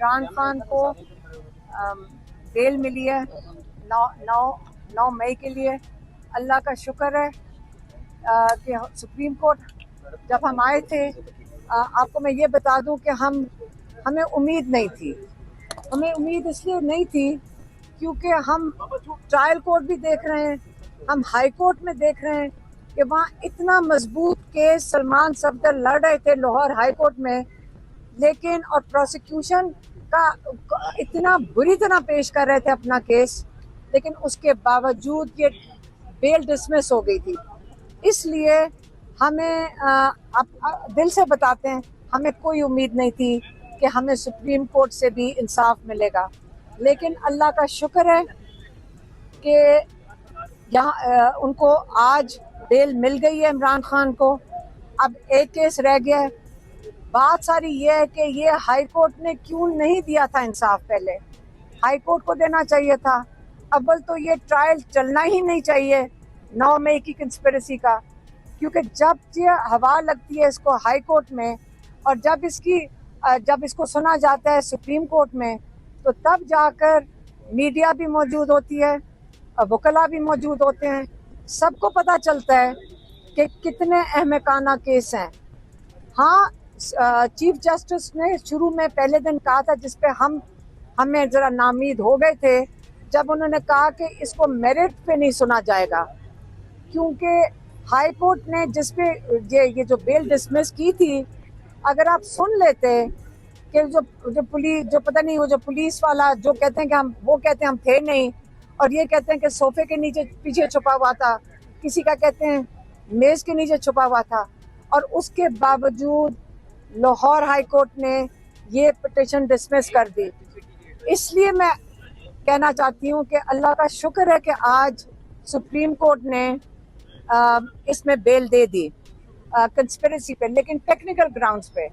इमरान खान को बेल मिली है 9 मई के लिए। अल्लाह का शुक्र है कि सुप्रीम कोर्ट जब हम आए थे, आपको मैं ये बता दूं कि हमें उम्मीद नहीं थी। हमें उम्मीद इसलिए नहीं थी क्योंकि हम ट्रायल कोर्ट भी देख रहे हैं, हम हाई कोर्ट में देख रहे हैं कि वहाँ इतना मजबूत केस सलमान सफदर लड़ रहे थे लाहौर हाई कोर्ट में, लेकिन और प्रोसिक्यूशन का इतना बुरी तरह पेश कर रहे थे अपना केस, लेकिन उसके बावजूद ये बेल डिसमिस हो गई थी। इसलिए हमें दिल से बताते हैं, हमें कोई उम्मीद नहीं थी कि हमें सुप्रीम कोर्ट से भी इंसाफ मिलेगा, लेकिन अल्लाह का शुक्र है कि यहाँ उनको आज बेल मिल गई है इमरान खान को। अब एक केस रह गया है। बात सारी ये है कि ये हाई कोर्ट ने क्यों नहीं दिया था इंसाफ। पहले हाई कोर्ट को देना चाहिए था। अव्वल तो ये ट्रायल चलना ही नहीं चाहिए 9 मई की कंस्पिरेसी का, क्योंकि जब ये हवा लगती है इसको हाई कोर्ट में और जब इसको सुना जाता है सुप्रीम कोर्ट में, तो तब जाकर मीडिया भी मौजूद होती है, वकला भी मौजूद होते हैं, सबको पता चलता है कि कितने अहमकाना केस हैं। हाँ, चीफ जस्टिस ने शुरू में पहले दिन कहा था, जिसपे हमें जरा नामीद हो गए थे, जब उन्होंने कहा कि इसको मेरिट पे नहीं सुना जाएगा, क्योंकि हाई कोर्ट ने जिसपे ये जो बेल डिसमिस की थी, अगर आप सुन लेते कि जो पता नहीं वो जो पुलिस वाला जो कहते हैं कि वो कहते हैं हम थे नहीं, और ये कहते हैं कि सोफे के नीचे पीछे छुपा हुआ था, किसी का कहते हैं मेज के नीचे छुपा हुआ था, और उसके बावजूद लाहौर हाई कोर्ट ने ये पिटीशन डिसमिस कर दी। इसलिए मैं कहना चाहती हूँ कि अल्लाह का शुक्र है कि आज सुप्रीम कोर्ट ने इसमें बेल दे दी कंस्पिरेसी पे, लेकिन टेक्निकल ग्राउंड्स पे।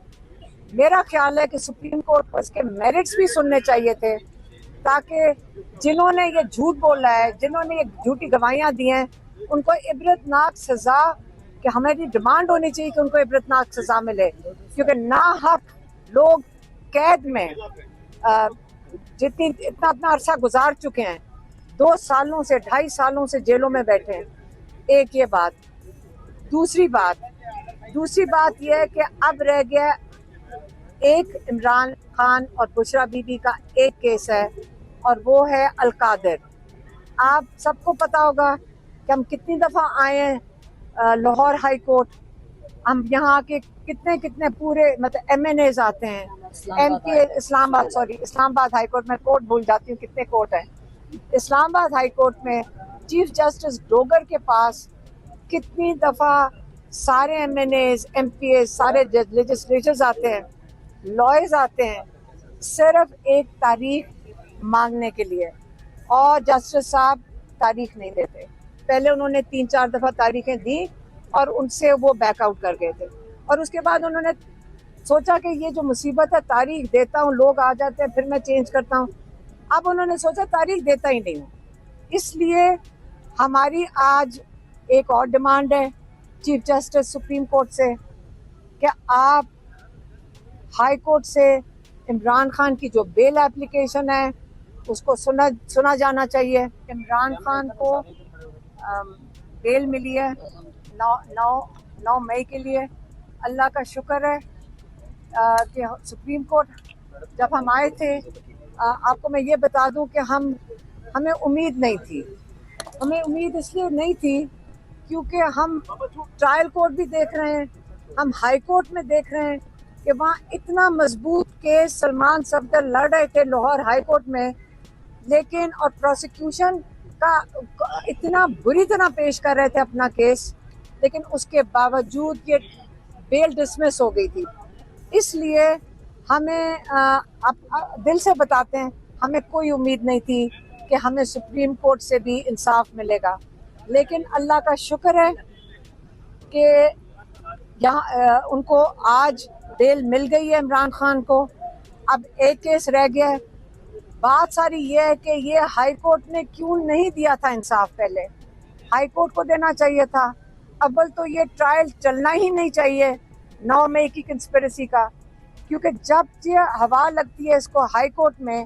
मेरा ख्याल है कि सुप्रीम कोर्ट को इसके मेरिट्स भी सुनने चाहिए थे, ताकि जिन्होंने ये झूठ बोला है, जिन्होंने ये झूठी गवाहियां दी हैं, उनको इबरतनाक सजा, कि हमारी डिमांड होनी चाहिए कि उनको इबरतनाक सजा मिले, क्योंकि नाहक लोग कैद में इतना अरसा गुजार चुके हैं, 2 सालों से 2.5 सालों से जेलों में बैठे हैं। एक ये बात। दूसरी बात यह है कि अब रह गया एक इमरान खान और बुशरा बीबी का एक केस है, और वो है अलकादिर। आप सबको पता होगा कि हम कितनी दफ़ा आए हैं लाहौर हाई कोर्ट। हम यहाँ के कितने पूरे मतलब MNAs आते हैं, इस्लामाबाद हाई कोर्ट में कोर्ट भूल जाती हूँ कितने कोर्ट हैं। इस्लामाबाद हाई कोर्ट में चीफ जस्टिस डोगर के पास कितनी दफ़ा सारे MNAs, MPAs, सारे लेजिस्लेचर्स आते हैं, लॉयर्स आते हैं, सिर्फ एक तारीख मांगने के लिए, और जस्टिस साहब तारीख नहीं देते। पहले उन्होंने 3-4 दफ़ा तारीखें दी और उनसे वो बैकआउट कर गए थे, और उसके बाद उन्होंने सोचा कि ये जो मुसीबत है, तारीख देता हूँ, लोग आ जाते हैं, फिर मैं चेंज करता हूँ। अब उन्होंने सोचा तारीख देता ही नहीं हूँ। इसलिए हमारी आज एक और डिमांड है चीफ जस्टिस सुप्रीम कोर्ट से कि आप हाई कोर्ट से इमरान खान की जो बेल एप्लीकेशन है उसको सुना जाना चाहिए। इमरान खान को बेल मिली है 9 मई के लिए। अल्लाह का शुक्र है कि सुप्रीम कोर्ट जब हम आए थे, आपको मैं ये बता दूं कि हमें उम्मीद नहीं थी। हमें उम्मीद इसलिए नहीं थी क्योंकि हम ट्रायल कोर्ट भी देख रहे हैं, हम हाई कोर्ट में देख रहे हैं कि वहाँ इतना मजबूत केस सलमान सफदर लड़ रहे थे लाहौर हाई कोर्ट में, लेकिन और प्रोसिक्यूशन का इतना बुरी तरह पेश कर रहे थे अपना केस, लेकिन उसके बावजूद ये बेल डिसमिस हो गई थी। इसलिए हमें दिल से बताते हैं, हमें कोई उम्मीद नहीं थी कि हमें सुप्रीम कोर्ट से भी इंसाफ मिलेगा, लेकिन अल्लाह का शुक्र है कि यहाँ उनको आज बेल मिल गई है इमरान खान को। अब एक केस रह गया है। बात सारी ये है कि ये हाई कोर्ट ने क्यों नहीं दिया था इंसाफ। पहले हाई कोर्ट को देना चाहिए था। अव्वल तो ये ट्रायल चलना ही नहीं चाहिए 9 मई की कंस्पिरेसी का, क्योंकि जब ये हवा लगती है इसको हाई कोर्ट में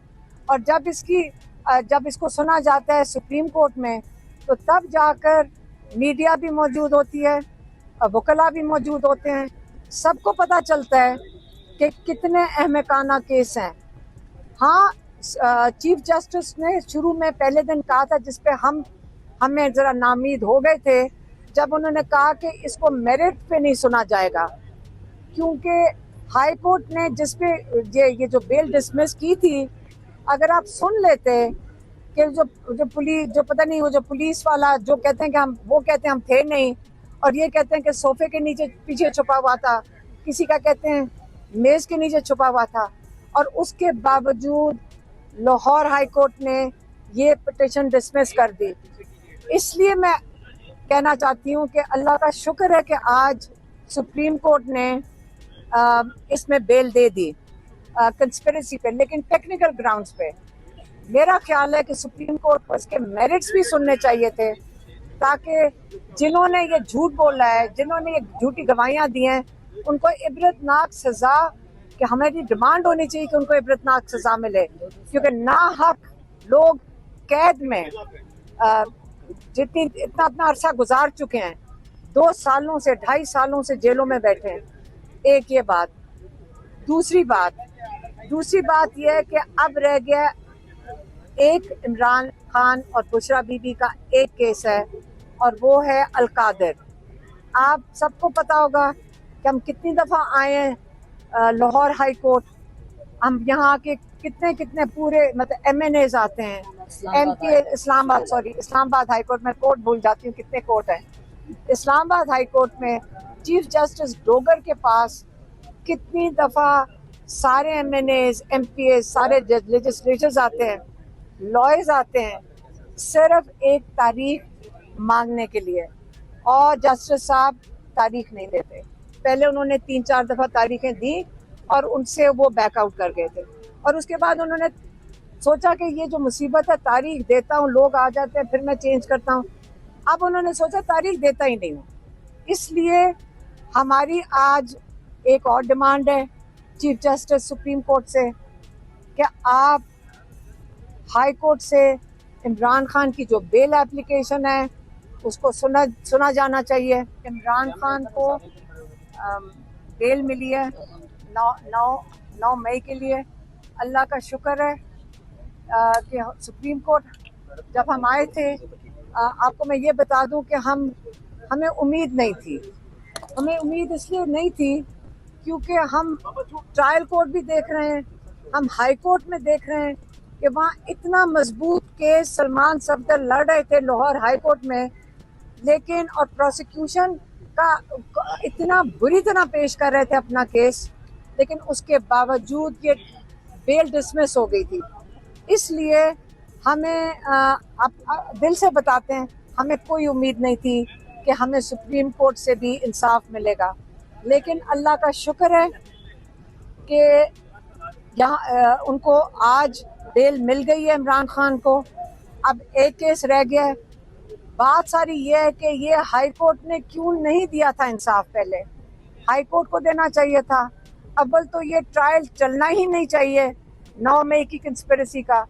और जब इसको सुना जाता है सुप्रीम कोर्ट में, तो तब जाकर मीडिया भी मौजूद होती है, वकला भी मौजूद होते हैं, सबको पता चलता है कि कितने अहमकाना केस हैं। हाँ, चीफ जस्टिस ने शुरू में पहले दिन कहा था, जिस पे हमें ज़रा नाउम्मीद हो गए थे, जब उन्होंने कहा कि इसको मेरिट पे नहीं सुना जाएगा, क्योंकि हाई कोर्ट ने जिस पे ये जो बेल डिसमिस की थी, अगर आप सुन लेते कि जो पुलिस, जो पता नहीं वो जो पुलिस वाला जो कहते हैं कि वो कहते हैं हम थे नहीं, और ये कहते हैं कि सोफे के नीचे पीछे छुपा हुआ था, किसी का कहते हैं मेज के नीचे छुपा हुआ था, और उसके बावजूद लाहौर हाई कोर्ट ने ये पिटिशन डिसमिस कर दी। इसलिए मैं कहना चाहती हूँ कि अल्लाह का शुक्र है कि आज सुप्रीम कोर्ट ने इसमें बेल दे दी कंस्पिरेसी पे, लेकिन टेक्निकल ग्राउंड्स पे। मेरा ख्याल है कि सुप्रीम कोर्ट को इसके मेरिट्स भी सुनने चाहिए थे, ताकि जिन्होंने ये झूठ बोला है, जिन्होंने ये झूठी गवाहियां दी हैं, उनको इबरतनाक सजा, कि हमारी डिमांड होनी चाहिए कि उनको इबरतनाक सजा मिले, क्योंकि नाहक लोग कैद में इतना अरसा गुजार चुके हैं, 2 सालों से 2.5 सालों से जेलों में बैठे हैं। एक ये बात। दूसरी बात यह है कि अब रह गया एक इमरान खान और बुशरा बीबी का एक केस है, और वो है अलकादिर। आप सबको पता होगा कि हम कितनी दफ़ा आए हैं लाहौर हाई कोर्ट, हम यहाँ के कितने पूरे मतलब MNAs आते हैं, MP इस्लामाबाद हाई कोर्ट में कोर्ट भूल जाती हूँ कितने कोर्ट हैं। इस्लामाबाद हाई कोर्ट में चीफ जस्टिस डोगर के पास कितनी दफ़ा सारे MNAs, MPAs, सारे लेजिस्लेचर्स आते हैं, लॉयर्स आते हैं, सिर्फ एक तारीख मांगने के लिए, और जस्टिस साहब तारीख नहीं देते। पहले उन्होंने 3-4 दफ़ा तारीखें दी और उनसे वो बैकआउट कर गए थे, और उसके बाद उन्होंने सोचा कि ये जो मुसीबत है, तारीख देता हूँ, लोग आ जाते हैं, फिर मैं चेंज करता हूँ। अब उन्होंने सोचा तारीख देता ही नहीं हूँ। इसलिए हमारी आज एक और डिमांड है चीफ जस्टिस सुप्रीम कोर्ट से कि आप हाई कोर्ट से इमरान खान की जो बेल एप्लीकेशन है उसको सुना जाना चाहिए। इमरान खान को बेल मिली है 9 मई के लिए। अल्लाह का शुक्र है कि सुप्रीम कोर्ट जब हम आए थे, आपको मैं ये बता दूं कि हमें उम्मीद नहीं थी। हमें उम्मीद इसलिए नहीं थी क्योंकि हम ट्रायल कोर्ट भी देख रहे हैं, हम हाई कोर्ट में देख रहे हैं कि वहाँ इतना मजबूत केस सलमान सफदर लड़ रहे थे लाहौर हाई कोर्ट में, लेकिन और प्रोसिक्यूशन का इतना बुरी तरह पेश कर रहे थे अपना केस, लेकिन उसके बावजूद ये बेल डिसमिस हो गई थी। इसलिए हमें दिल से बताते हैं, हमें कोई उम्मीद नहीं थी कि हमें सुप्रीम कोर्ट से भी इंसाफ मिलेगा, लेकिन अल्लाह का शुक्र है कि यहाँ उनको आज बेल मिल गई है इमरान खान को। अब एक केस रह गया है। बात सारी ये है कि ये हाई कोर्ट ने क्यों नहीं दिया था इंसाफ। पहले हाई कोर्ट को देना चाहिए था। अव्वल तो ये ट्रायल चलना ही नहीं चाहिए 9 मई की कंस्पिरेसी का।